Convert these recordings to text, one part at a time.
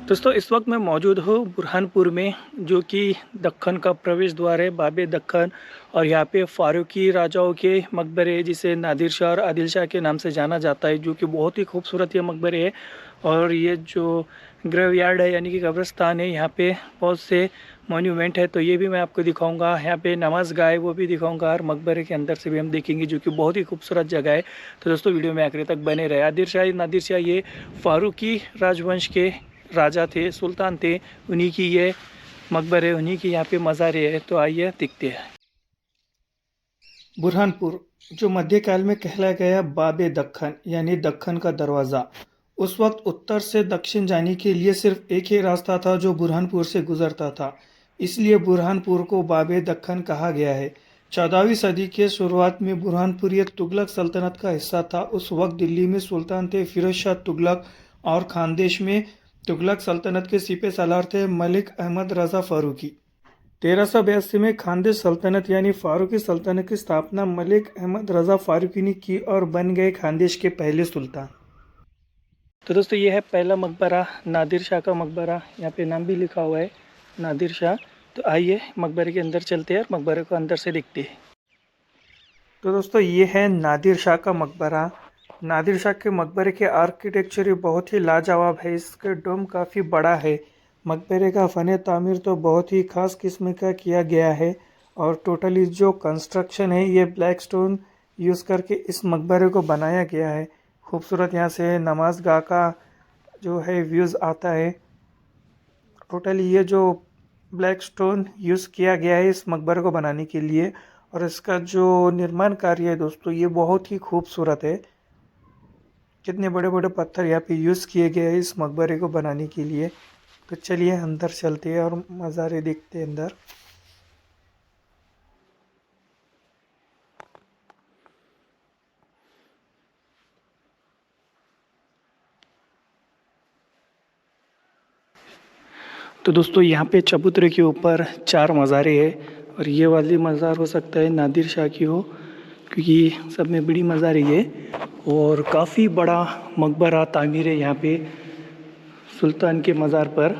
दोस्तों इस वक्त मैं मौजूद हूँ बुरहानपुर में, जो कि दक्कन का प्रवेश द्वार है, बाबे दक्कन। और यहाँ पे फारूकी राजाओं के मकबरे, जिसे नादिर शाह और आदिल शाह के नाम से जाना जाता है, जो कि बहुत ही खूबसूरत ये मकबरे है। और ये जो ग्रेवयार्ड है यानी कि कब्रिस्तान है, यहाँ पे बहुत से मॉन्यूमेंट है, तो ये भी मैं आपको दिखाऊंगा। यहाँ पे नमाज गाह है वो भी दिखाऊंगा, और मकबरे के अंदर से भी हम देखेंगे, जो कि बहुत ही खूबसूरत जगह है। तो दोस्तों वीडियो में आखिर तक बने रहे। नादिर शाह ये फारूकी राजवंश के राजा थे, सुल्तान थे। उन्हीं की ये मकबरे, उन्हीं की यहाँ पे मज़ारे है। तो आइए दिखते हैं। बुरहानपुर, जो मध्यकाल में कहला गया बाबे दक्कन यानी दक्कन का दरवाज़ा। उस वक्त उत्तर से दक्षिण जाने के लिए सिर्फ एक ही रास्ता था जो बुरहानपुर से गुजरता था, इसलिए बुरहानपुर को बाबे दक्कन कहा गया है। 14वीं सदी के शुरुआत में बुरहानपुर एक तुगलक सल्तनत का हिस्सा था। उस वक्त दिल्ली में सुल्तान थे फिरोज शाह तुगलक, और खानदेश में तुगलक सल्तनत के सिपह सालार थे मलिक अहमद रजा फारूकी। 1382 में खानदेश सल्तनत यानी फारूकी सल्तनत की स्थापना मलिक अहमद रजा फारूकी ने की और बन गए खानदेश के पहले सुल्तान। तो दोस्तों ये है पहला मकबरा, नादिर शाह का मकबरा। यहाँ पे नाम भी लिखा हुआ है, नादिर शाह। तो आइए मकबरे के अंदर चलते हैं और मकबरे को अंदर से देखते हैं। तो दोस्तों ये है नादिर शाह का मकबरा। नादिर शाह के मकबरे के आर्किटेक्चर बहुत ही लाजवाब है। इसका डोम काफ़ी बड़ा है। मकबरे का फ़न तामीर तो बहुत ही ख़ास किस्म का किया गया है। और टोटली जो कंस्ट्रक्शन है ये ब्लैक स्टोन यूज़ करके इस मकबरे को बनाया गया है। खूबसूरत यहाँ से नमाज गाह का जो है व्यूज़ आता है। टोटली ये जो ब्लैक स्टोन यूज़ किया गया है इस मकबरे को बनाने के लिए, और इसका जो निर्माण कार्य है दोस्तों ये बहुत ही खूबसूरत है। कितने बड़े बड़े पत्थर यहाँ पे यूज़ किए गए हैं इस मकबरे को बनाने के लिए। तो चलिए अंदर चलते हैं और मज़ारे देखते हैं अंदर। तो दोस्तों यहाँ पे चबूतरे के ऊपर 4 मज़ारे हैं, और ये वाली मज़ार हो सकता है नादिर शाह की हो, क्योंकि सब में बड़ी मज़ार है ये। और काफ़ी बड़ा मकबरा तामीर है यहाँ पे सुल्तान के मज़ार पर।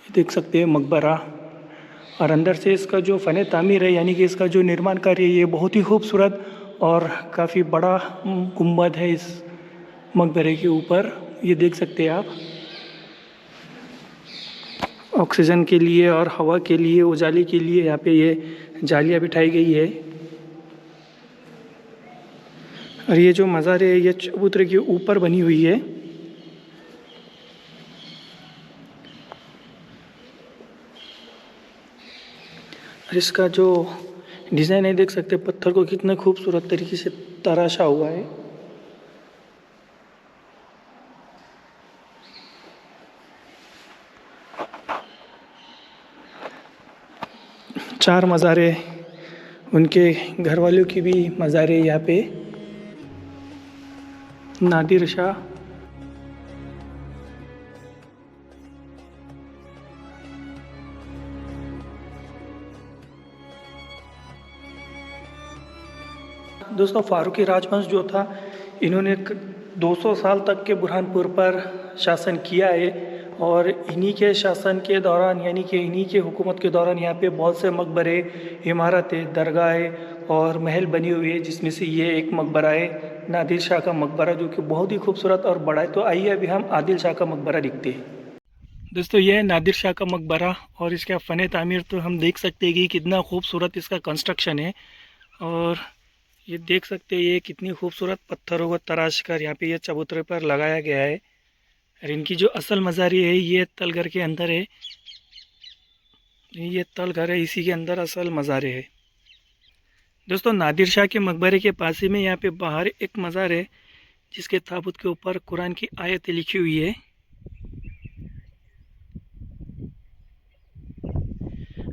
देख सकते हैं मकबरा, और अंदर से इसका जो फ़न तामीर है यानी कि इसका जो निर्माण कार्य है ये बहुत ही खूबसूरत और काफ़ी बड़ा गुंबद है इस मकबरे के ऊपर। ये देख सकते हैं आप। ऑक्सीजन के लिए और हवा के लिए, उजाले के लिए यहाँ पे ये जालियाँ बिठाई गई है। और ये जो मज़ार है ये चबूतरे के ऊपर बनी हुई है। और इसका जो डिज़ाइन है देख सकते हैं, पत्थर को कितने खूबसूरत तरीके से तराशा हुआ है। चार मज़ारे, उनके घर वालों की भी मज़ारे यहाँ पे। नादिर शाह, दोस्तों फारूकी राजवंश जो था, इन्होंने 200 साल तक के बुरहानपुर पर शासन किया है। और इन्हीं के शासन के दौरान यानी कि इन्हीं के हुकूमत के दौरान यहाँ पे बहुत से मकबरे, इमारतें, दरगाहें और महल बनी हुई है, जिसमें से ये एक मकबरा है नादिर शाह का मकबरा, जो कि बहुत ही खूबसूरत और बड़ा है। तो आइए अभी हम आदिल शाह का मकबरा देखते हैं। दोस्तों ये है नादिर शाह का मकबरा, और इसका फ़न तामीर तो हम देख सकते हैं कि कितना खूबसूरत इसका कंस्ट्रक्शन है। और ये देख सकते हैं ये कितनी खूबसूरत पत्थरों को तराश कर यहाँ पे ये चबूतरे पर लगाया गया है। और इनकी जो असल मज़ारी है ये तलघर के अंदर है। ये तलघर है, इसी के अंदर असल मज़ारे है। दोस्तों नादिर शाह के मकबरे के पास ही में यहाँ पे बाहर एक मज़ार है, जिसके ताबूत के ऊपर कुरान की आयतें लिखी हुई है।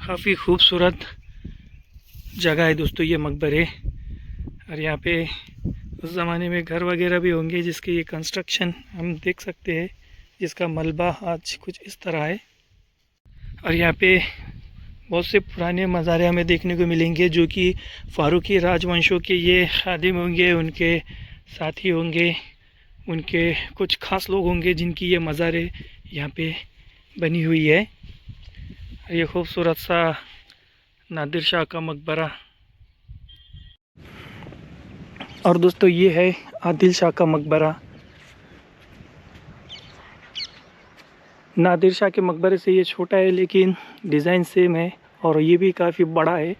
काफ़ी खूबसूरत जगह है दोस्तों ये मकबरे। और यहाँ पे उस ज़माने में घर वगैरह भी होंगे, जिसके ये कंस्ट्रक्शन हम देख सकते हैं, जिसका मलबा आज कुछ इस तरह है। और यहाँ पे बहुत से पुराने मज़ारे हमें देखने को मिलेंगे, जो कि फारूकी राजवंशों के ये खादिम होंगे, उनके साथी होंगे। उनके कुछ खास लोग होंगे जिनकी ये मज़ारें यहाँ पे बनी हुई है। ये खूबसूरत सा नादिर शाह का मकबरा। और दोस्तों ये है आदिल शाह का मकबरा। नादिर शाह के मकबरे से ये छोटा है लेकिन डिज़ाइन सेम है और ये भी काफ़ी बड़ा है।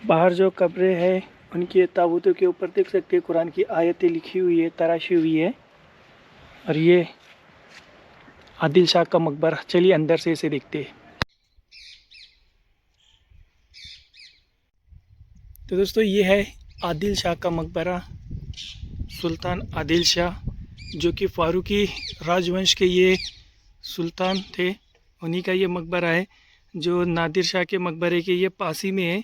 बाहर जो कब्रें हैं उनके ताबूतों के ऊपर देख सकते हैं कुरान की आयतें लिखी हुई है, तराशी हुई है। और ये आदिल शाह का मकबरा, चलिए अंदर से इसे देखते हैं। तो दोस्तों ये है आदिल शाह का मकबरा। सुल्तान आदिल शाह जो कि फारूकी राजवंश के ये सुल्तान थे, उन्हीं का ये मकबरा है जो नादिर शाह के मकबरे के ये पास ही में है।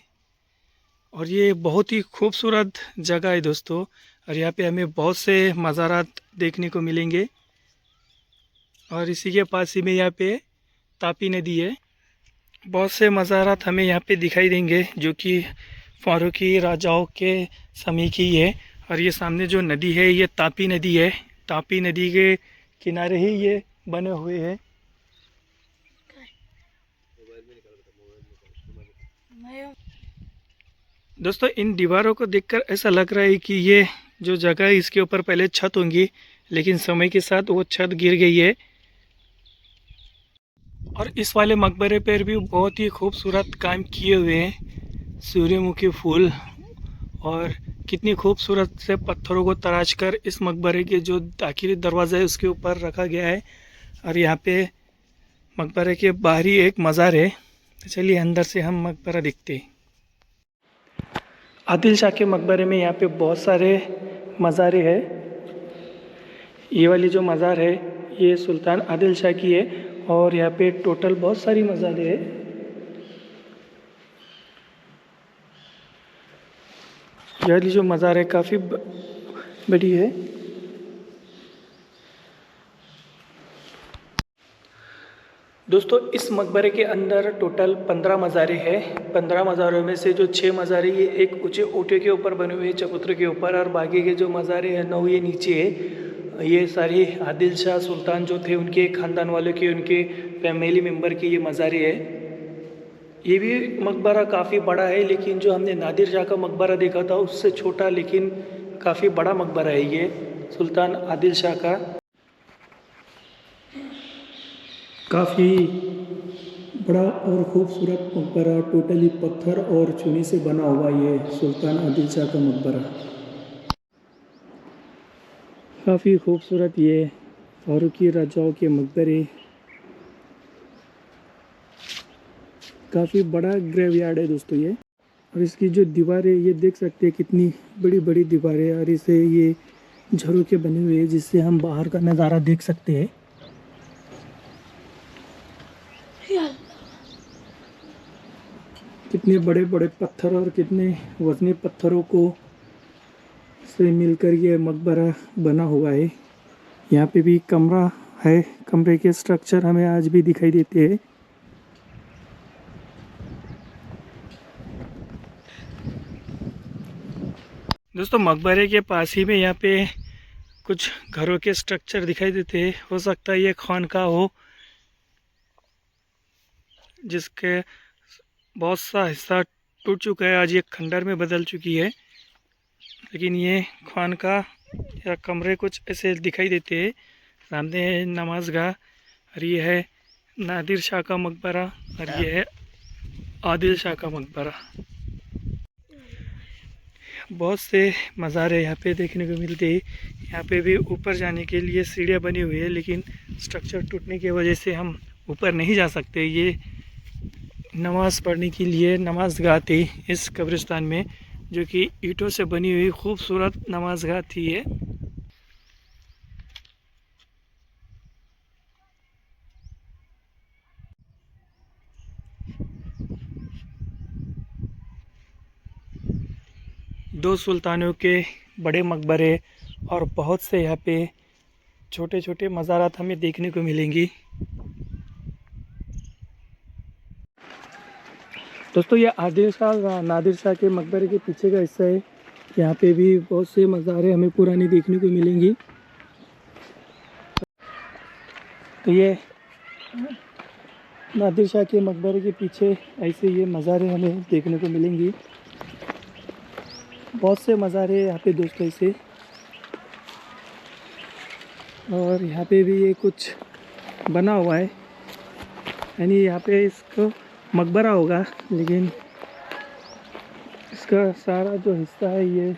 और ये बहुत ही खूबसूरत जगह है दोस्तों। और यहाँ पे हमें बहुत से मज़ारात देखने को मिलेंगे। और इसी के पास ही में यहाँ पे तापी नदी है। बहुत से मज़ारात हमें यहाँ पे दिखाई देंगे जो कि फारूकी राजाओं के समय की है। और ये सामने जो नदी है ये तापी नदी है। तापी नदी के किनारे ही ये बने हुए हैं। दोस्तों इन दीवारों को देखकर ऐसा लग रहा है कि ये जो जगह है इसके ऊपर पहले छत होंगी, लेकिन समय के साथ वो छत गिर गई है। और इस वाले मकबरे पर भी बहुत ही खूबसूरत काम किए हुए हैं। सूर्यमुखी फूल और कितनी खूबसूरत से पत्थरों को तराश कर इस मकबरे के जो दाखिली दरवाज़ा है उसके ऊपर रखा गया है। और यहाँ पे मकबरे के बाहर ही एक मज़ार है। तो चलिए अंदर से हम मकबरा देखते हैं। आदिल शाह के मकबरे में यहाँ पे बहुत सारे मज़ारे हैं। ये वाली जो मज़ार है ये सुल्तान आदिल शाह की है। और यहाँ पे टोटल बहुत सारी मज़ारें हैं। ये वाली जो मज़ार है काफ़ी बड़ी है। दोस्तों इस मकबरे के अंदर टोटल 15 मज़ारे हैं। 15 मज़ारों में से जो 6 मज़ारे ये एक ऊँचे ऊँटे के ऊपर बने हुए हैं, चबूतरे के ऊपर। और बाकी के जो मज़ारे हैं 9 ये नीचे है। ये सारी आदिल शाह सुल्तान जो थे उनके ख़ानदान वालों के, उनके फैमिली मेम्बर के ये मज़ारे हैं। ये भी मकबरा काफ़ी बड़ा है, लेकिन जो हमने नादिर शाह का मकबरा देखा था उससे छोटा लेकिन काफ़ी बड़ा मकबरा है ये सुल्तान आदिल शाह का। काफ़ी बड़ा और ख़ूबसूरत मकबरा, टोटली पत्थर और चूने से बना हुआ ये सुल्तान आदिल शाह का मकबरा। काफ़ी खूबसूरत ये फारूकी राजाओं के मकबरे। काफ़ी बड़ा ग्रेवयार्ड है दोस्तों ये। और इसकी जो दीवारें ये देख सकते हैं कितनी बड़ी बड़ी दीवारें। और इसे ये झरोखे बने हुए हैं जिससे हम बाहर का नज़ारा देख सकते हैं। कितने बड़े बड़े पत्थर और कितने वजनी पत्थरों को से मिलकर ये मकबरा बना हुआ है। यहाँ पे भी कमरा है। कमरे के स्ट्रक्चर हमें आज भी दिखाई देते हैं। दोस्तों मकबरे के पास ही में यहाँ पे कुछ घरों के स्ट्रक्चर दिखाई देते हैं। हो सकता है ये खानका हो जिसके बहुत सा हिस्सा टूट चुका है, आज ये खंडर में बदल चुकी है। लेकिन ये खानका या कमरे कुछ ऐसे दिखाई देते हैं। सामने है नमाज गाह और ये है नादिर शाह का मकबरा और ये है आदिल शाह का मकबरा। बहुत से मज़ारे यहाँ पे देखने को मिलते हैं। यहाँ पे भी ऊपर जाने के लिए सीढ़ियाँ बनी हुई है, लेकिन स्ट्रक्चर टूटने की वजह से हम ऊपर नहीं जा सकते। ये नमाज़ पढ़ने के लिए नमाज गाह थी इस कब्रिस्तान में, जो कि ईंटों से बनी हुई खूबसूरत नमाज गाह थी ये। दो सुल्तानों के बड़े मकबरे और बहुत से यहाँ पे छोटे छोटे मज़ारात हमें देखने को मिलेंगी। दोस्तों ये आदिल शाह नादिर शाह के मकबरे के पीछे का हिस्सा है। यहाँ पे भी बहुत से मज़ारें हमें पुरानी देखने को मिलेंगी। तो ये नादिर शाह के मकबरे के पीछे ऐसे ये मज़ारें हमें देखने को मिलेंगी। बहुत से मज़ारे यहाँ पे दोस्तों ऐसे। और यहाँ पे भी ये कुछ बना हुआ है, यानी यहाँ पे इसको मकबरा होगा, लेकिन इसका सारा जो हिस्सा है ये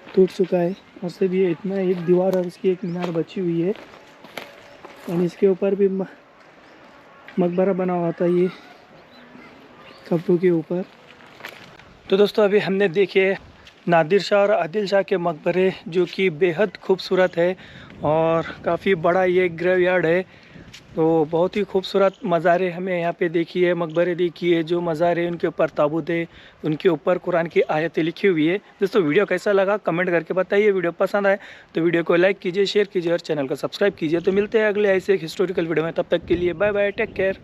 टूट चुका है। और सिर्फ ये इतना एक दीवार और उसकी एक मीनार बची हुई है, यानी इसके ऊपर भी मकबरा बना हुआ था ये कब्रों के ऊपर। तो दोस्तों अभी हमने देखे नादिर शाह और आदिल शाह के मकबरे, जो कि बेहद खूबसूरत है और काफ़ी बड़ा ये ग्रेवयार्ड है। तो बहुत ही खूबसूरत मज़ारे हमें यहाँ पे देखी है, मकबरे देखी है। जो मज़ारे उनके ऊपर ताबूत है, उनके ऊपर कुरान की आयतें लिखी हुई है। दोस्तों वीडियो कैसा लगा कमेंट करके बताइए। वीडियो पसंद आए तो वीडियो को लाइक कीजिए, शेयर कीजिए और चैनल को सब्सक्राइब कीजिए। तो मिलते हैं अगले ऐसे एक हिस्टोरिकल वीडियो में, तब तक के लिए बाय बाय, टेक केयर।